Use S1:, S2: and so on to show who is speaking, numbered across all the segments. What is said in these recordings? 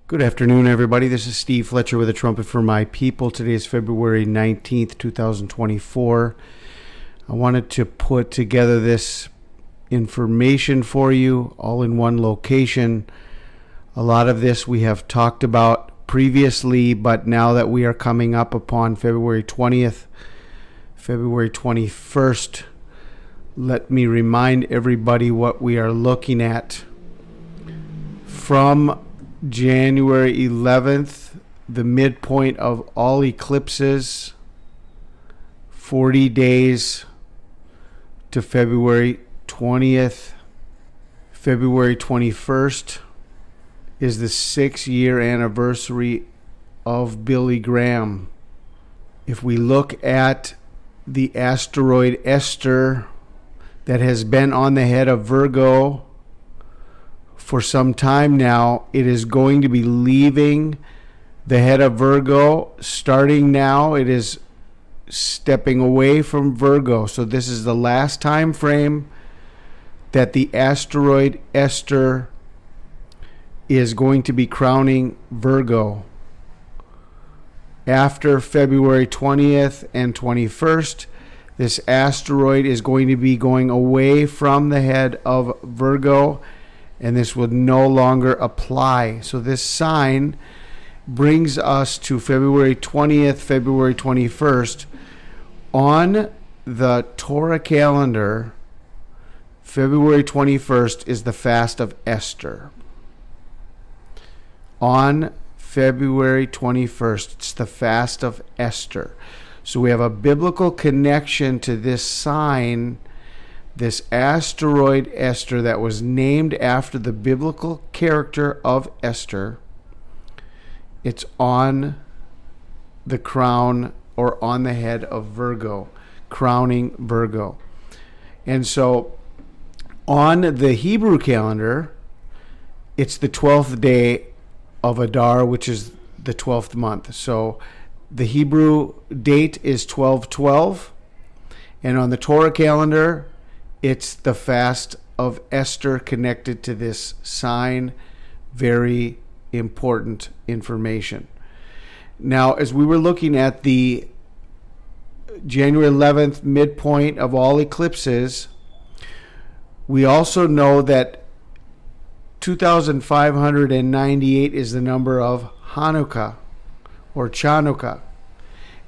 S1: Good afternoon, everybody. This is Steve Fletcher with a Trumpet for My People. Today is February 19th, 2024. I wanted to put together this information for you all in one location. A lot of this we have talked about previously, but now that we are coming up upon February 20th, February 21st, let me remind everybody what we are looking at. From January 11th, the midpoint of all eclipses, 40 days to February 20th. February 21st is the 6-year anniversary of Billy Graham. If we look at the asteroid Esther that has been on the head of Virgo for some time now, it is going to be leaving the head of Virgo starting now. It is stepping away from Virgo. So this is the last time frame that the asteroid Esther is going to be crowning Virgo. After February 20th and 21st, this asteroid is going to be going away from the head of Virgo, and this will no longer apply. So this sign brings us to February 20th, February 21st. On the Torah calendar, February 21st is the fast of Esther. On February 21st, it's the fast of Esther. So we have a biblical connection to this sign, this asteroid Esther that was named after the biblical character of Esther. It's on the crown or on the head of Virgo, crowning Virgo. And so on the Hebrew calendar, it's the 12th day of Adar, which is the 12th month. So the Hebrew date is 12/12, and on the Torah calendar, it's the fast of Esther connected to this sign. Very important information. Now, as we were looking at the January 11th midpoint of all eclipses, we also know that 2,598 is the number of Hanukkah or Chanukah.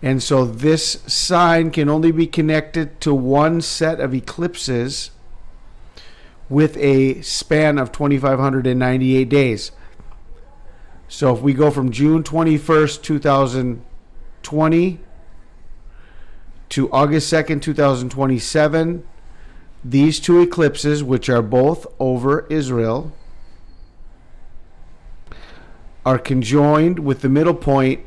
S1: And so this sign can only be connected to one set of eclipses with a span of 2,598 days. So if we go from June 21st, 2020 to August 2nd, 2027, these two eclipses, which are both over Israel, are conjoined with the middle point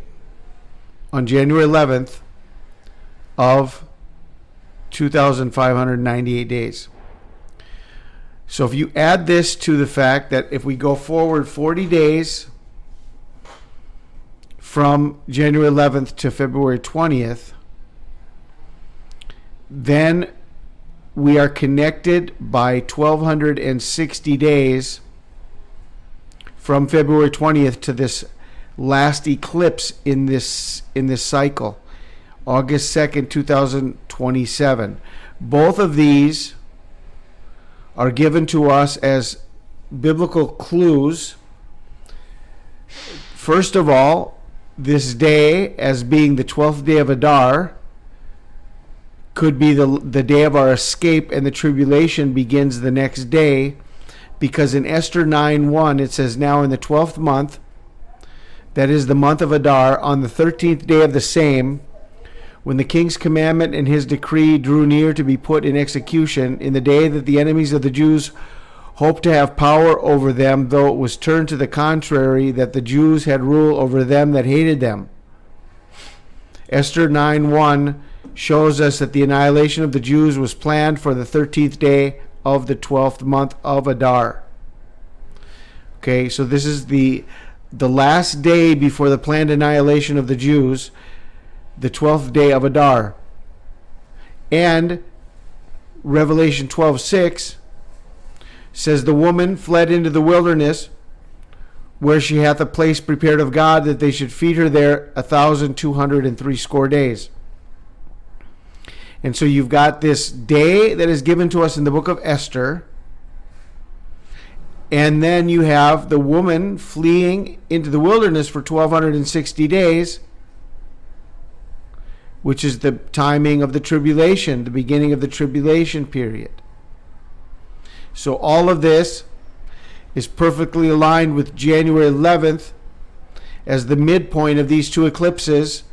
S1: on January 11th of 2,598 days. So if you add this to the fact that if we go forward 40 days from January 11th to February 20th, then we are connected by 1,260 days from February 20th to this last eclipse in this cycle, August 2nd, 2027. Both of these are given to us as biblical clues. First of all, this day, as being the 12th day of Adar, could be the day of our escape, and the tribulation begins the next day, because in Esther 9:1 it says, "Now in the 12th month, that is the month of Adar, on the 13th day of the same, when the king's commandment and his decree drew near to be put in execution, in the day that the enemies of the Jews hoped to have power over them, though it was turned to the contrary, that the Jews had rule over them that hated them." Esther 9:1 shows us that the annihilation of the Jews was planned for the 13th day of the 12th month of Adar. Okay, so this is the last day before the planned annihilation of the Jews, the 12th day of Adar. And Revelation 12:6 says the woman fled into the wilderness where she hath a place prepared of God, that they should feed her there 1,260 days. And so you've got this day that is given to us in the book of Esther. And then you have the woman fleeing into the wilderness for 1,260 days, which is the timing of the tribulation, the beginning of the tribulation period. So all of this is perfectly aligned with January 11th as the midpoint of these two eclipses.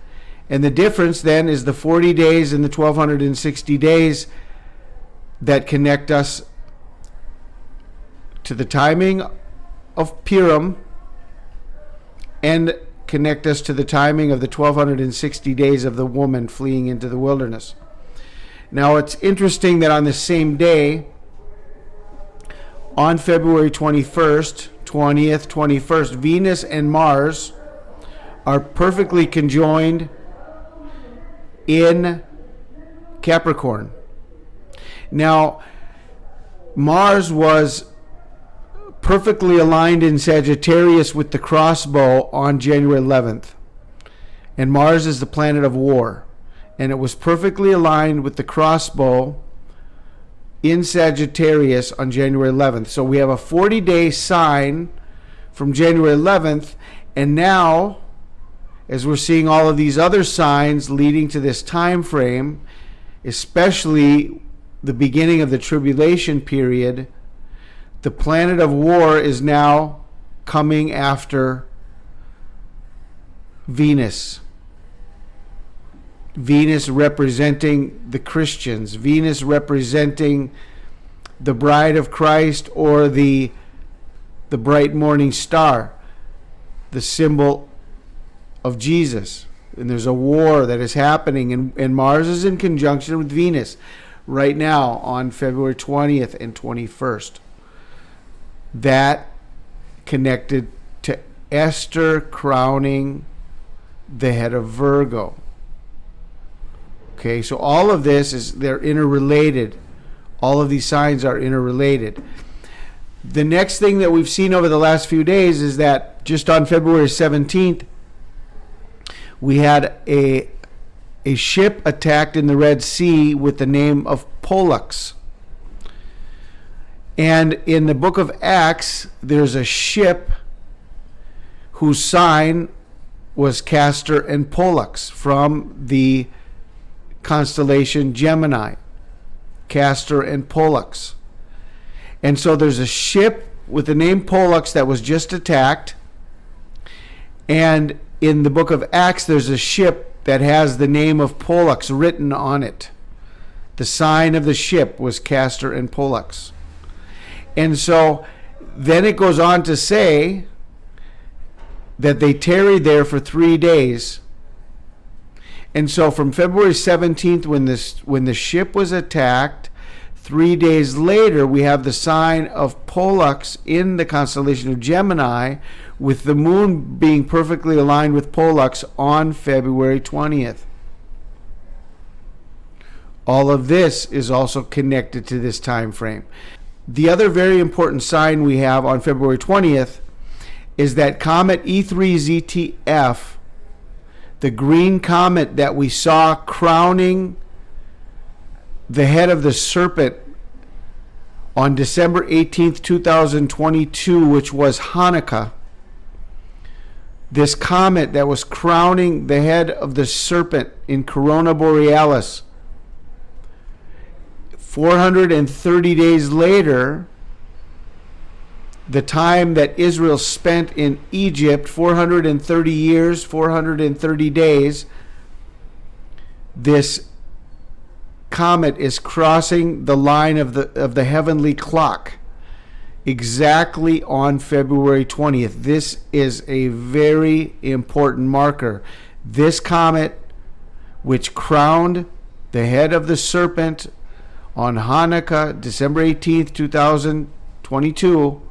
S1: And the difference then is the 40 days and the 1,260 days that connect us to the timing of Purim and connect us to the timing of the 1,260 days of the woman fleeing into the wilderness. Now it's interesting that on the same day, on February 21st, 20th, 21st, Venus and Mars are perfectly conjoined in Capricorn. Now, Mars was perfectly aligned in Sagittarius with the crossbow on January 11th. And Mars is the planet of war. And it was perfectly aligned with the crossbow in Sagittarius on January 11th. So we have a 40-day sign from January 11th, and now, as we're seeing all of these other signs leading to this time frame, especially the beginning of the tribulation period, the planet of war is now coming after Venus. Venus representing the Christians, Venus representing the bride of Christ, or the bright morning star, the symbol of Jesus. And there's a war that is happening, and Mars is in conjunction with Venus right now on February 20th and 21st. That connected to Esther crowning the head of Virgo. Okay, so all of this they're interrelated. All of these signs are interrelated. The next thing that we've seen over the last few days is that just on February 17th, we had a ship attacked in the Red Sea with the name of POLLUX. And in the book of Acts, there's a ship whose sign was Castor and Pollux from the constellation Gemini. Castor and Pollux. And so there's a ship with the name Pollux that was just attacked. And in the book of Acts, there's a ship that has the name of Pollux written on it. The sign of the ship was Castor and Pollux. And so then it goes on to say that they tarried there for 3 days. And so from February 17th, when the ship was attacked, 3 days later, we have the sign of Pollux in the constellation of Gemini, with the moon being perfectly aligned with Pollux on February 20th. All of this is also connected to this time frame. The other very important sign we have on February 20th is that comet E3ZTF, the green comet that we saw crowning the head of the serpent on December 18th, 2022, which was Hanukkah. This comet that was crowning the head of the serpent in Corona Borealis. 430 days later, the time that Israel spent in Egypt, 430 years, 430 days, this comet is crossing the line of the heavenly clock exactly on February 20th. This is a very important marker. This comet, which crowned the head of the serpent on Hanukkah, December 18th, 2022,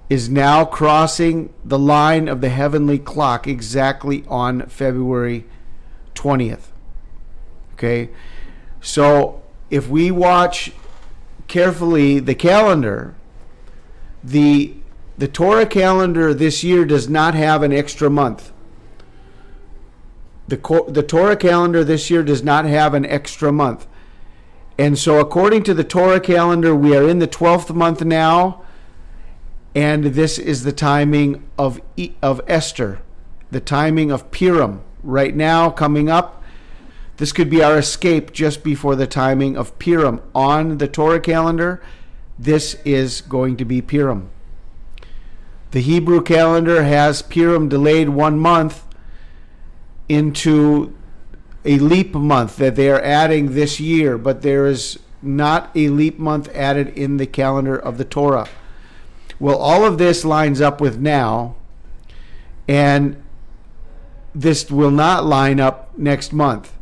S1: is now crossing the line of the heavenly clock exactly on February 20th. Okay? So if we watch carefully the calendar, the The Torah calendar this year does not have an extra month. The Torah calendar this year does not have an extra month. And so according to the Torah calendar, we are in the 12th month now, and this is the timing of Esther, the timing of Purim. Right now, coming up, this could be our escape just before the timing of Purim. On the Torah calendar, this is going to be Purim. The Hebrew calendar has Purim delayed 1 month into a leap month that they are adding this year, but there is not a leap month added in the calendar of the Torah. Well, all of this lines up with now, and this will not line up next month.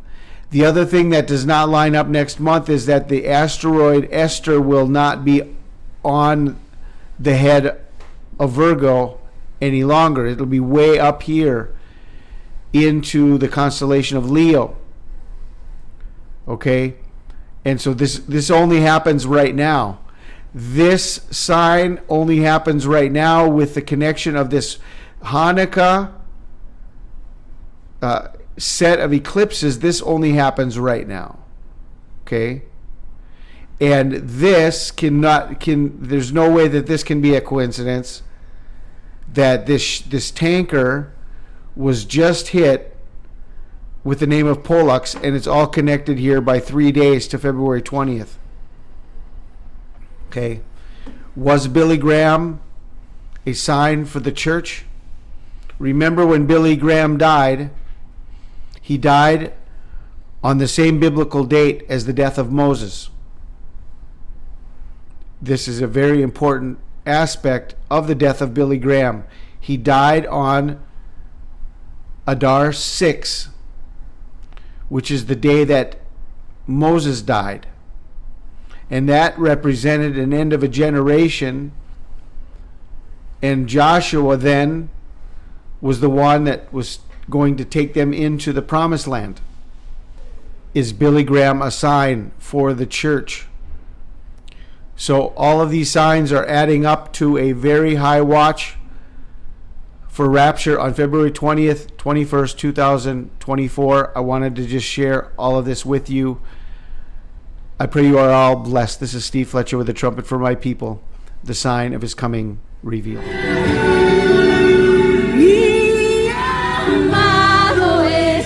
S1: The other thing that does not line up next month is that the asteroid Esther will not be on the head of Virgo any longer. It'll be way up here into the constellation of Leo. Okay? And so this only happens right now. This sign only happens right now with the connection of this Hanukkah set of eclipses. This only happens right now. Okay? And this there's no way that this can be a coincidence, that this tanker was just hit with the name of POLLUX, and it's all connected here by 3 days to February 20th. Okay. Was Billy Graham a sign for the church? Remember when Billy Graham died, he died on the same biblical date as the death of Moses. This is a very important aspect of the death of Billy Graham. He died on Adar 6, which is the day that Moses died. And that represented an end of a generation. And Joshua then was the one that was going to take them into the promised land. Is Billy Graham a sign for the church? So all of these signs are adding up to a very high watch for Rapture on February 20th, 21st, 2024. I wanted to just share all of this with you. I pray you are all blessed. This is Steve Fletcher with the trumpet for my people, the sign of his coming revealed.
S2: Millares,